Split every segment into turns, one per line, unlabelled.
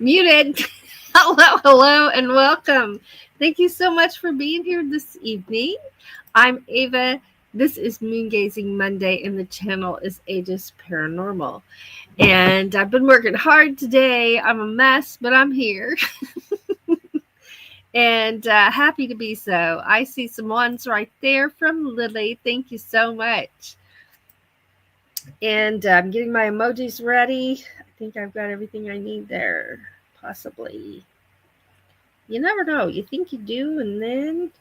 Muted. Hello, hello, and welcome. Thank you so much for being here this evening. I'm Ava. This is Moongazing Monday, and the channel is Aegis Paranormal. And I've been working hard today. I'm a mess, but I'm here. And happy to be so. I see some ones right there from Lily. Thank you so much. And I'm getting my emojis ready. I think I've got everything I need there, possibly. You never know. You think you do, and then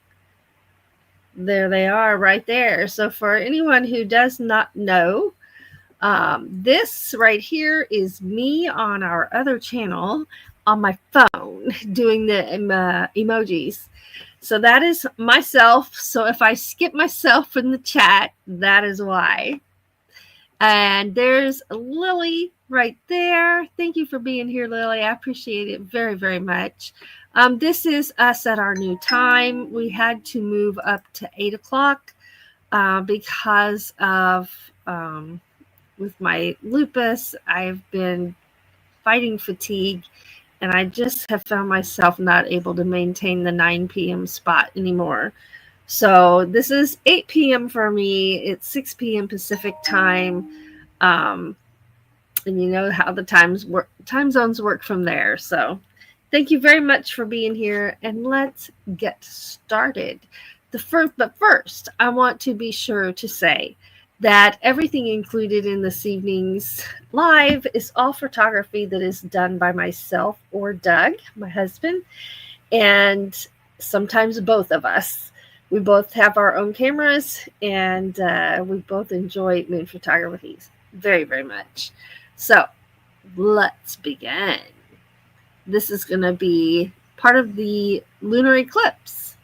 there they are right there. So for anyone who does not know, this right here is me on our other channel on my phone doing the emojis. So that is myself. So if I skip myself in the chat, that is why. And there's Lily right there. Thank you for being here, Lily. I appreciate it very, very much. This is us at our new time. We had to move up to 8 o'clock because of with my lupus. I've been fighting fatigue, and I just have found myself not able to maintain the 9 p.m. spot anymore. So this is 8 p.m. for me. It's 6 p.m. Pacific time. And you know how the time zones work from there. So thank you very much for being here, and let's get started. But first, I want to be sure to say that everything included in this evening's live is all photography that is done by myself or Doug, my husband, and sometimes both of us. We both have our own cameras, and we both enjoy moon photography very, very much. So let's begin. This is going to be part of the lunar eclipse.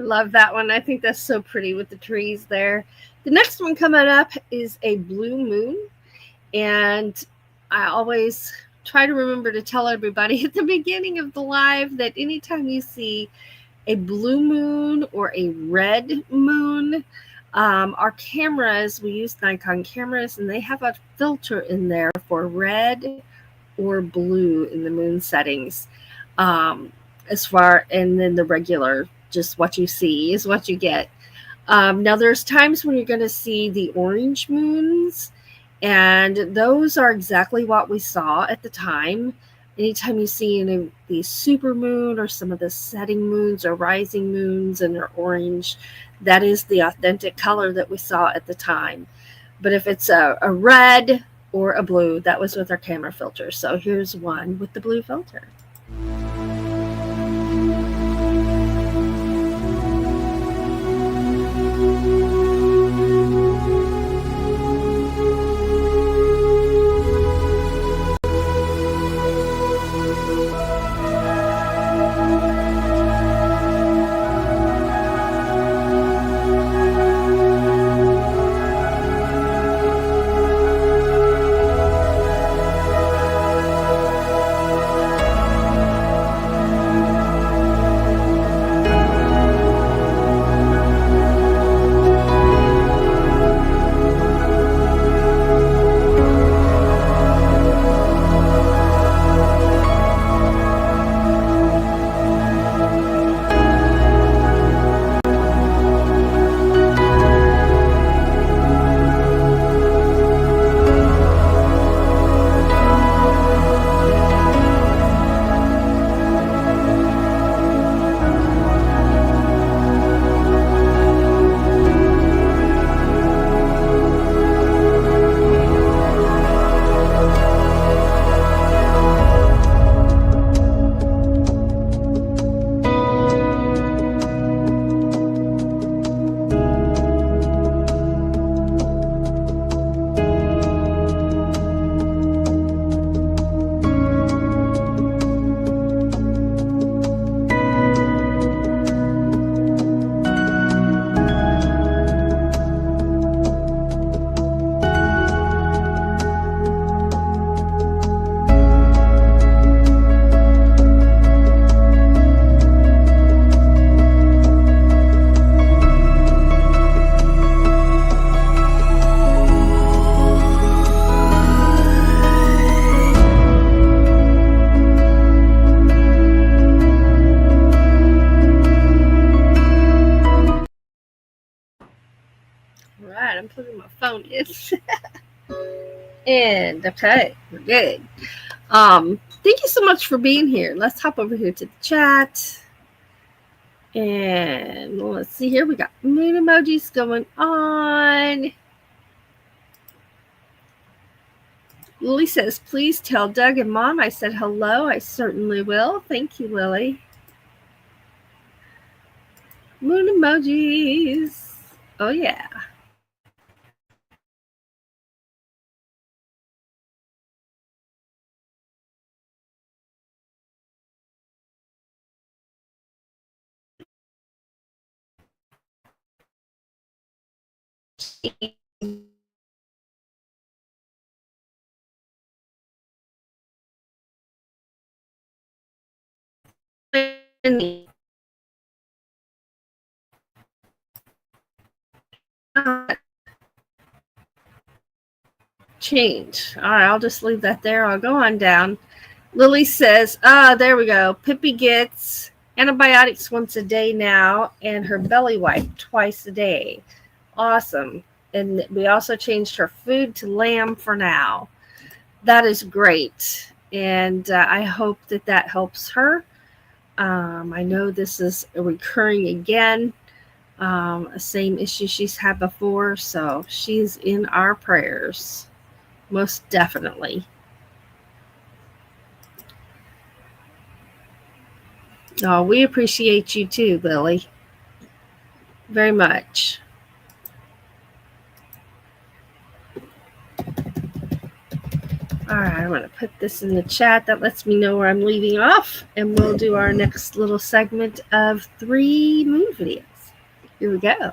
Love that one. I think that's so pretty with the trees there. The next one coming up is a blue moon. And I always try to remember to tell everybody at the beginning of the live that anytime you see a blue moon or a red moon, our cameras, we use Nikon cameras, and they have a filter in there for red or blue in the moon settings. And then the regular, just what you see is what you get. Now there's times when you're going to see the orange moons, and those are exactly what we saw at the time. Anytime you see the super moon or some of the setting moons or rising moons and they're orange, that is the authentic color that we saw at the time. But if it's a red or a blue, that was with our camera filter. So here's one with the blue filter. I'm putting my phone in. And okay, we're good. Thank you so much for being here. Let's hop over here to the chat. And let's see here. We got moon emojis going on. Lily says, please tell Doug and Mom I said hello. I certainly will. Thank you, Lily. Moon emojis. Oh, yeah. Change. All right, I'll just leave that there. I'll go on down. Lily says, there we go. Pippi gets antibiotics once a day now and her belly wipe twice a day. Awesome. And we also changed her food to lamb for now. That is great. And I hope that helps her. I know this is recurring again. Same issue she's had before. So she's in our prayers. Most definitely. Oh, we appreciate you too, Lily. Very much. All right, I'm going to put this in the chat. That lets me know where I'm leaving off. And we'll do our next little segment of 3 moon videos. Here we go.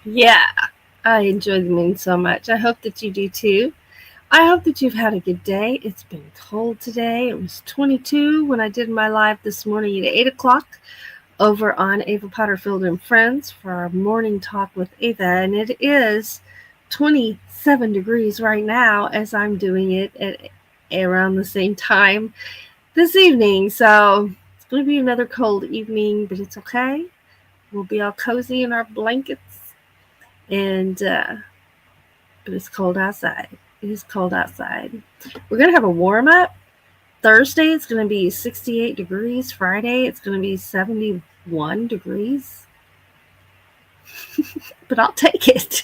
Yeah, I enjoy the moon so much. I hope that you do too. I hope that you've had a good day. It's been cold today. It was 22 when I did my live this morning at 8 o'clock over on Ava Potterfield and Friends for our morning talk with Ava. And it is 27 degrees right now as I'm doing it at around the same time this evening. So it's going to be another cold evening, but it's okay. We'll be all cozy in our blankets. And, but it's cold outside. It is cold outside. We're going to have a warm up. Thursday, it's going to be 68 degrees. Friday, it's going to be 71 degrees. But I'll take it.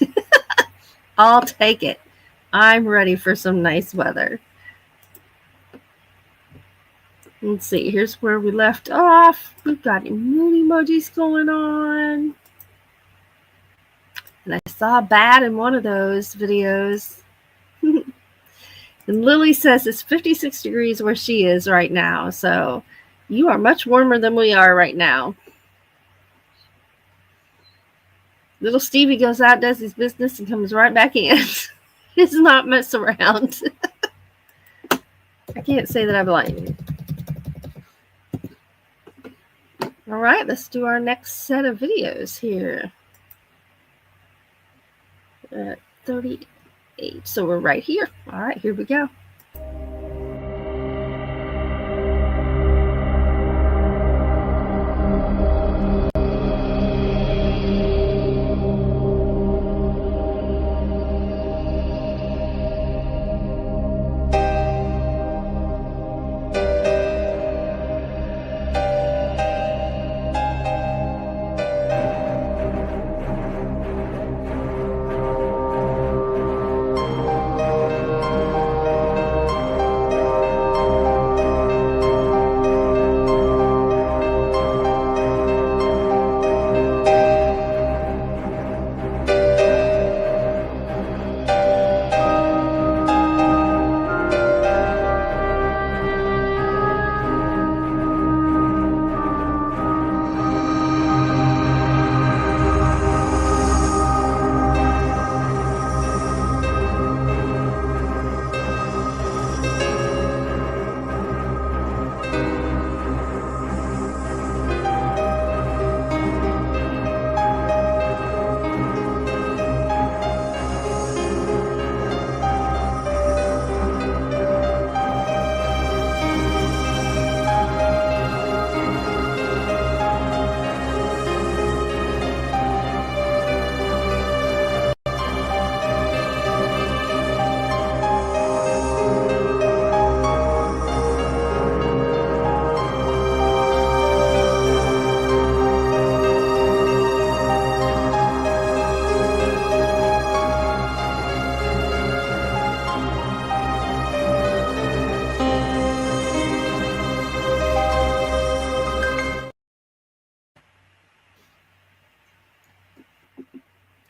I'll take it. I'm ready for some nice weather. Let's see. Here's where we left off. We've got moon emojis going on. And I saw a bat in one of those videos. And Lily says it's 56 degrees where she is right now. So you are much warmer than we are right now. Little Stevie goes out, does his business, and comes right back in. He does not mess around. I can't say that I blame him. All right, let's do our next set of videos here. 38. So we're right here. All right, here we go.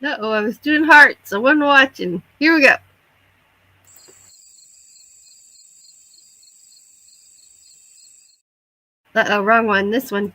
Uh-oh, I was doing hearts. I wasn't watching. Here we go. Uh-oh, wrong one. This one.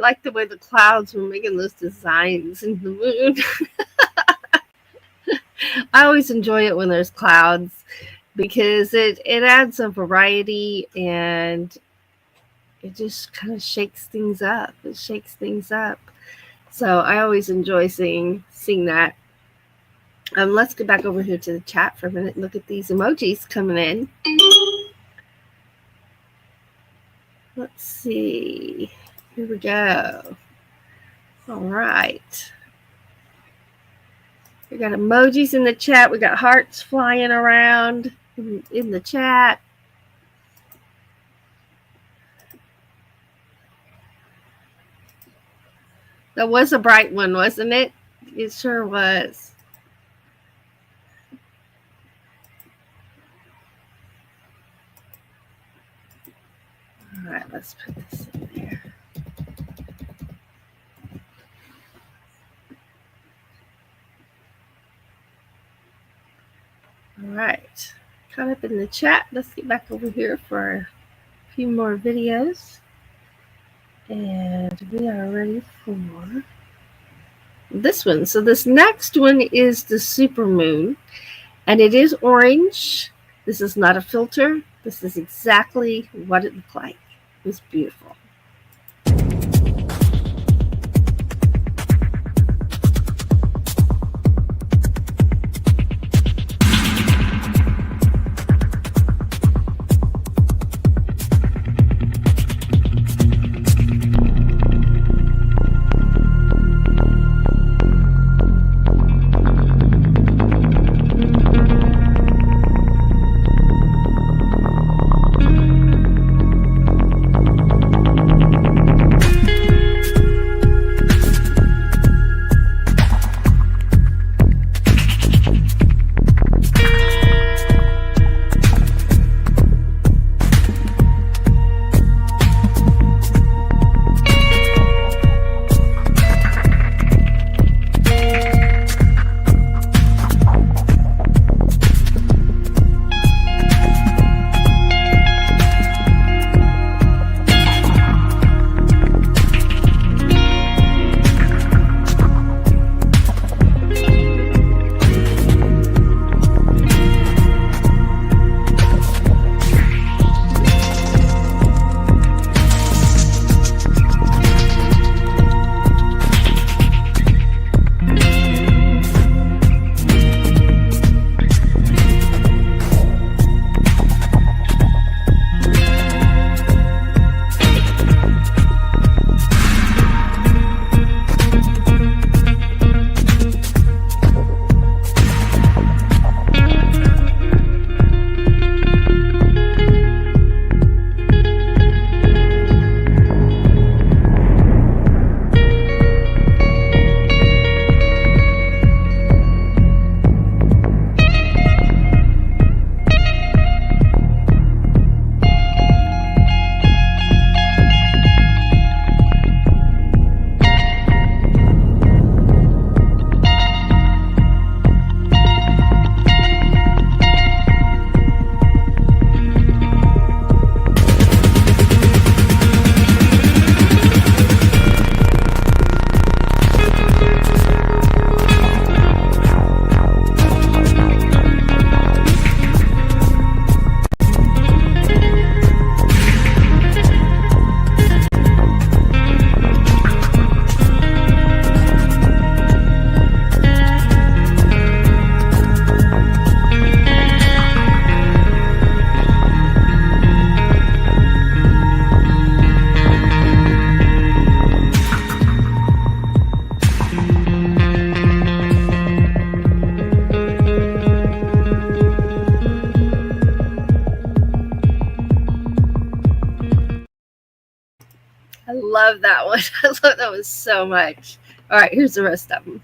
like the way the clouds were making those designs in the moon. I always enjoy it when there's clouds because it adds a variety and it just kind of shakes things up. It shakes things up. So I always enjoy seeing that. Let's get back over here to the chat for a minute and look at these emojis coming in. Let's see. Here we go. All right. We got emojis in the chat. We got hearts flying around in the chat. That was a bright one, wasn't it? It sure was. All right, let's put this in there. All right, caught up in the chat. Let's get back over here for a few more videos. And we are ready for this one. So this next one is the supermoon, and it is orange. This is not a filter. This is exactly what it looked like. It was beautiful. Love that one. I love that one so much. All right, here's the rest of them.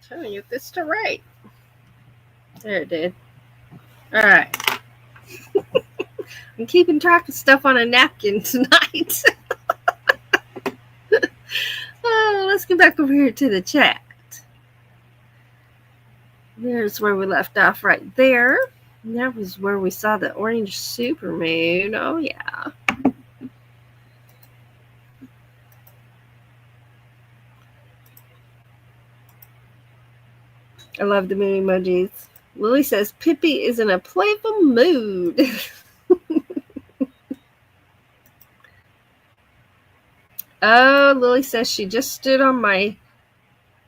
Trying to get this to right. There it did. All right. I'm keeping track of stuff on a napkin tonight. Let's get back over here to the chat. There's where we left off right there. And that was where we saw the orange supermoon. Oh, yeah. I love the moon emojis. Lily says Pippi is in a playful mood. Oh, Lily says she just stood on my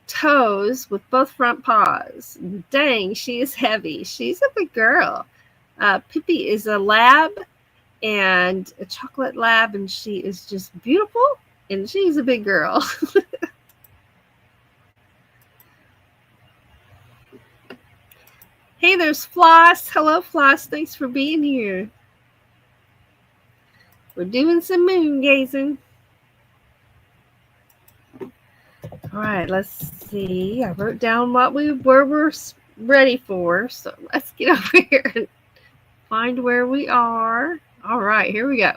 toes with both front paws. Dang, she is heavy. She's a big girl. Pippi is a lab and a chocolate lab, and she is just beautiful, and she's a big girl. Hey, there's Floss. Hello, Floss. Thanks for being here. We're doing some moon gazing. All right, let's see. I wrote down what we're ready for. So let's get over here and find where we are. All right, here we go.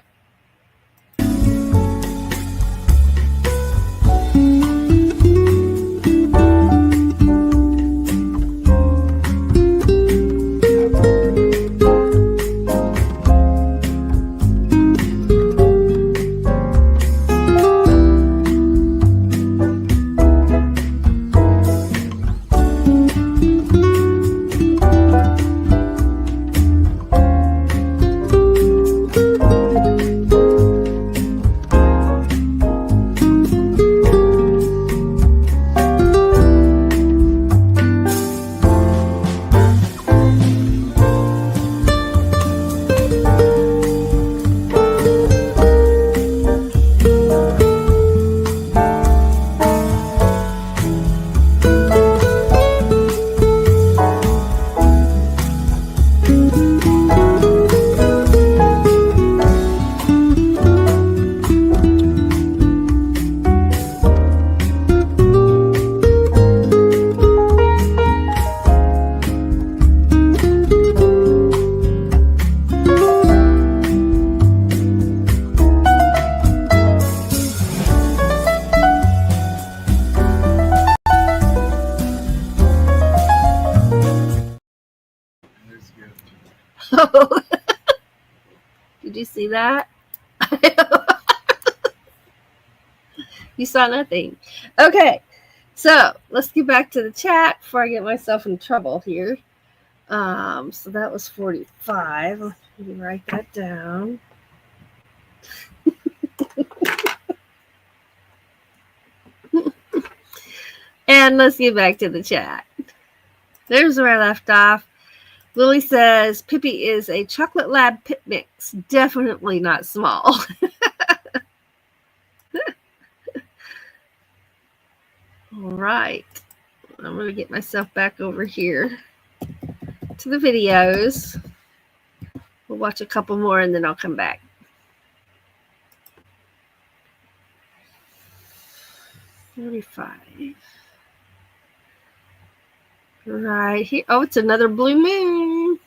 Did you see that? You saw nothing. Okay, so let's get back to the chat before I get myself in trouble here. So that was 45. Let me write that down. And let's get back to the chat. There's where I left off. Lily says, Pippi is a chocolate lab pit mix. Definitely not small. All right. I'm going to get myself back over here to the videos. We'll watch a couple more and then I'll come back. $35. Right here. Oh, it's another blue moon.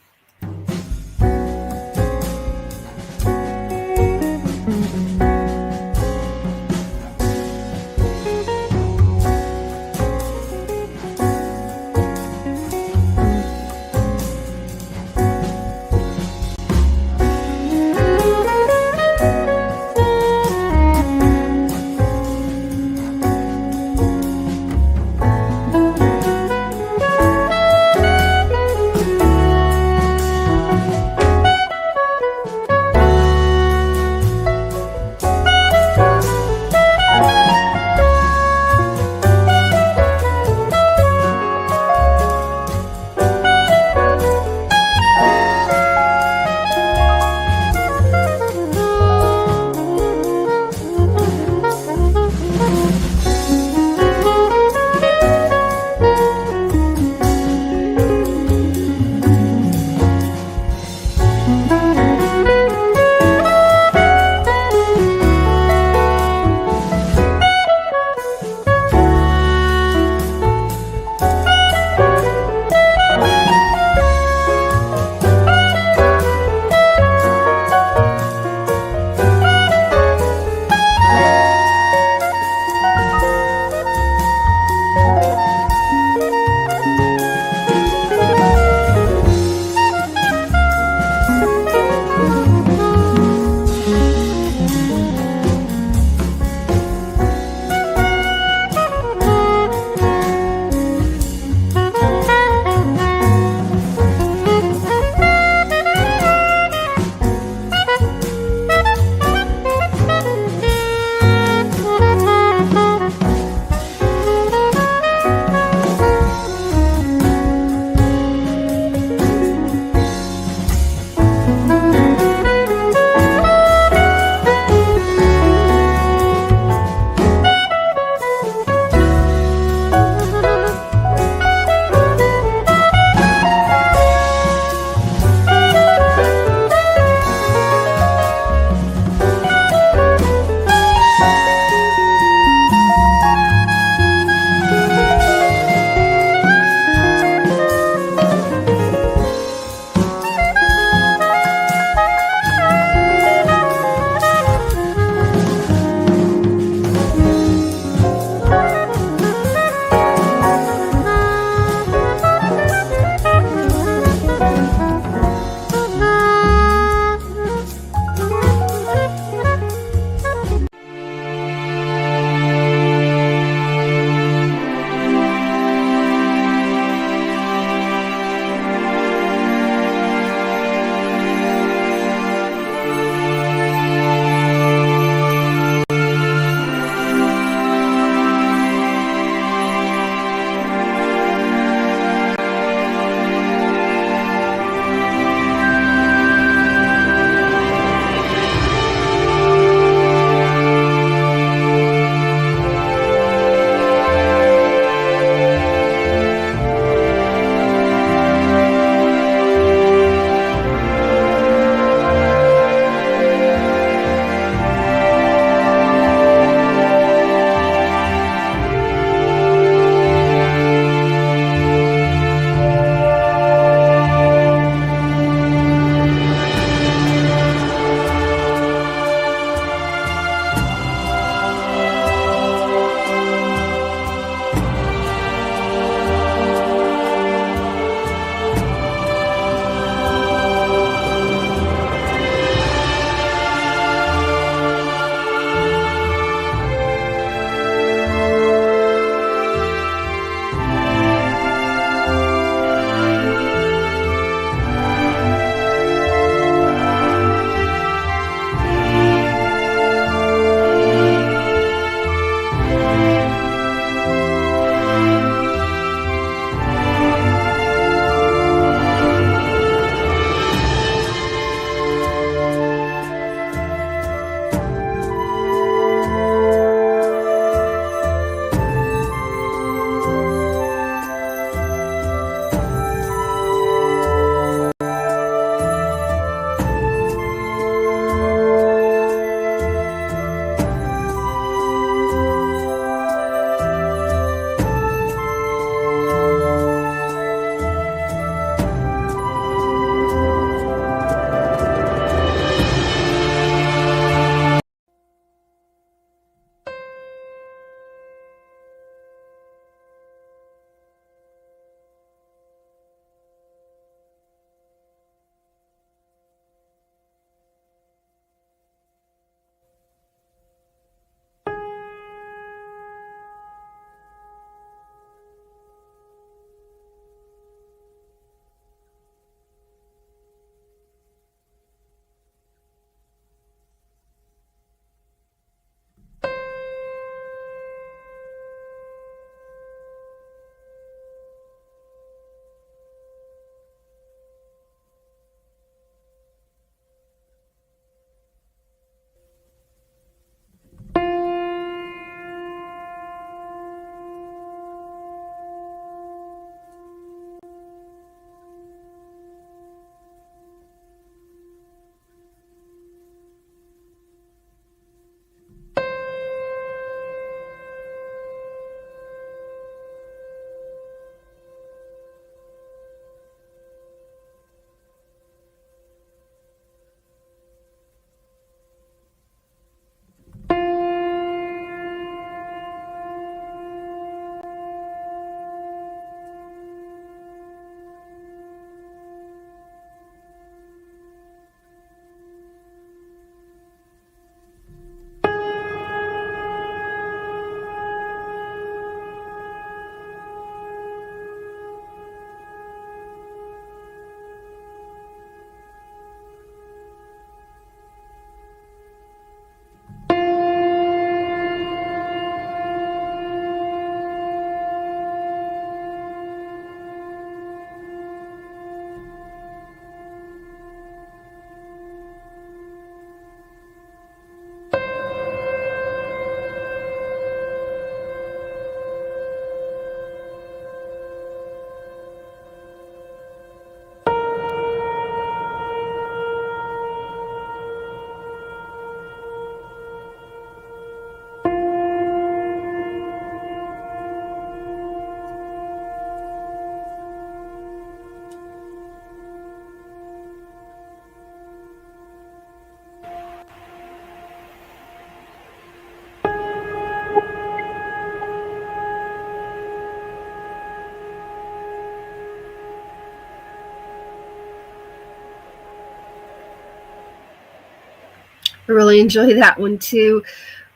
I really enjoy that one too.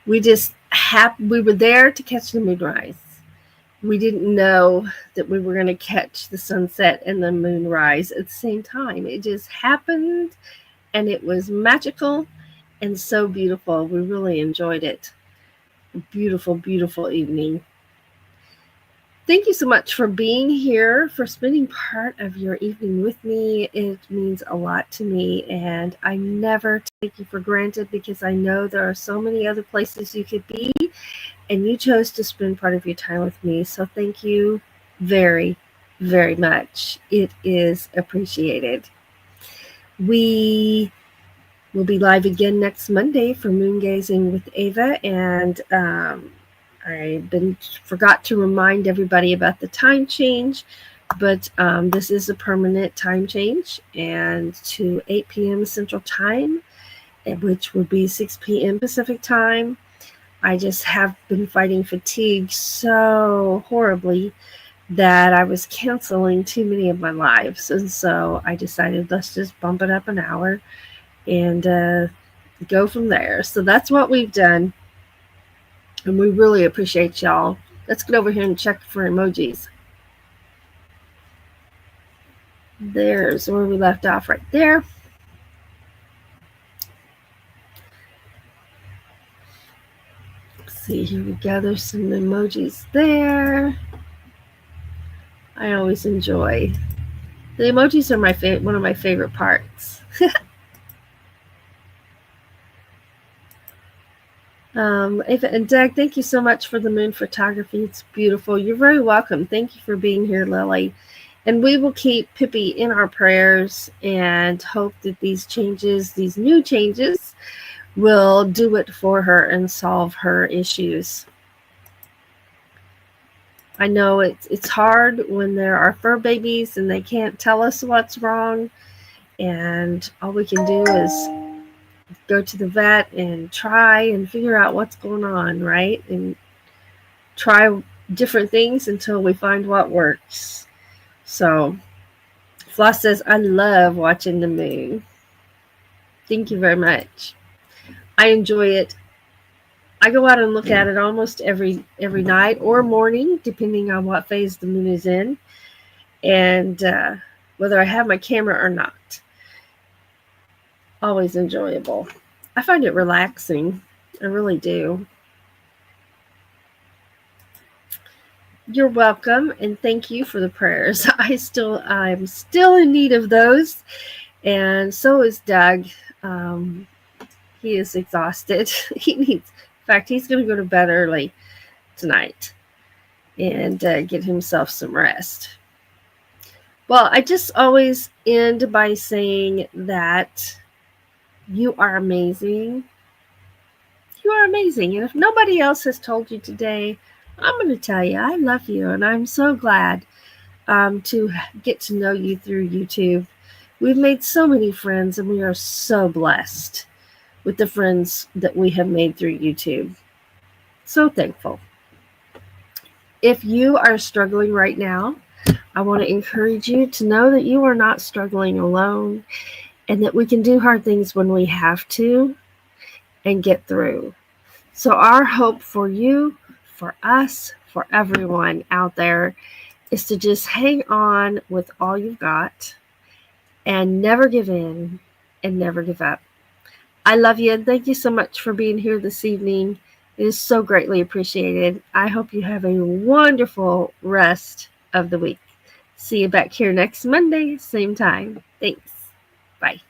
We were there to catch the moonrise. We didn't know that we were going to catch the sunset and the moonrise at the same time. It just happened, and it was magical and so beautiful. We really enjoyed it. A beautiful, beautiful evening. Thank you so much for being here, for spending part of your evening with me. It means a lot to me, and I never take you for granted because I know there are so many other places you could be, and you chose to spend part of your time with me. So thank you very, very much. It is appreciated. We will be live again next Monday for Moongazing with Ava, and I forgot to remind everybody about the time change, but this is a permanent time change, and to 8 p.m. Central Time, which would be 6 p.m. Pacific Time. I just have been fighting fatigue so horribly that I was canceling too many of my lives, and so I decided let's just bump it up an hour and go from there. So that's what we've done. And we really appreciate y'all. Let's get over here and check for emojis. There's where we left off right there. Let's see, here we go. There's some emojis there. I always enjoy. The emojis are one of my favorite parts. Ava and Doug, thank you so much for the moon photography. It's beautiful. You're very welcome. Thank you for being here, Lily. And we will keep Pippi in our prayers and hope that these new changes, will do it for her and solve her issues. I know it's hard when there are fur babies and they can't tell us what's wrong. And all we can do is go to the vet and try and figure out what's going on, right? And try different things until we find what works. So Floss says, I love watching the moon. Thank you very much. I enjoy it. I go out and look at it almost every night or morning, depending on what phase the moon is in, and whether I have my camera or not. Always enjoyable. I find it relaxing. I really do. You're welcome, and thank you for the prayers. I'm still in need of those, and so is Doug. He is exhausted. In fact, he's going to go to bed early tonight and get himself some rest. Well, I just always end by saying that you are amazing. You are amazing. And if nobody else has told you today, I'm going to tell you, I love you. And I'm so glad to get to know you through YouTube. We've made so many friends, and we are so blessed with the friends that we have made through YouTube. So thankful. If you are struggling right now, I want to encourage you to know that you are not struggling alone, and that we can do hard things when we have to and get through. So our hope for you, for us, for everyone out there is to just hang on with all you've got and never give in and never give up. I love you, and thank you so much for being here this evening. It is so greatly appreciated. I hope you have a wonderful rest of the week. See you back here next Monday, same time. Thanks. Bye.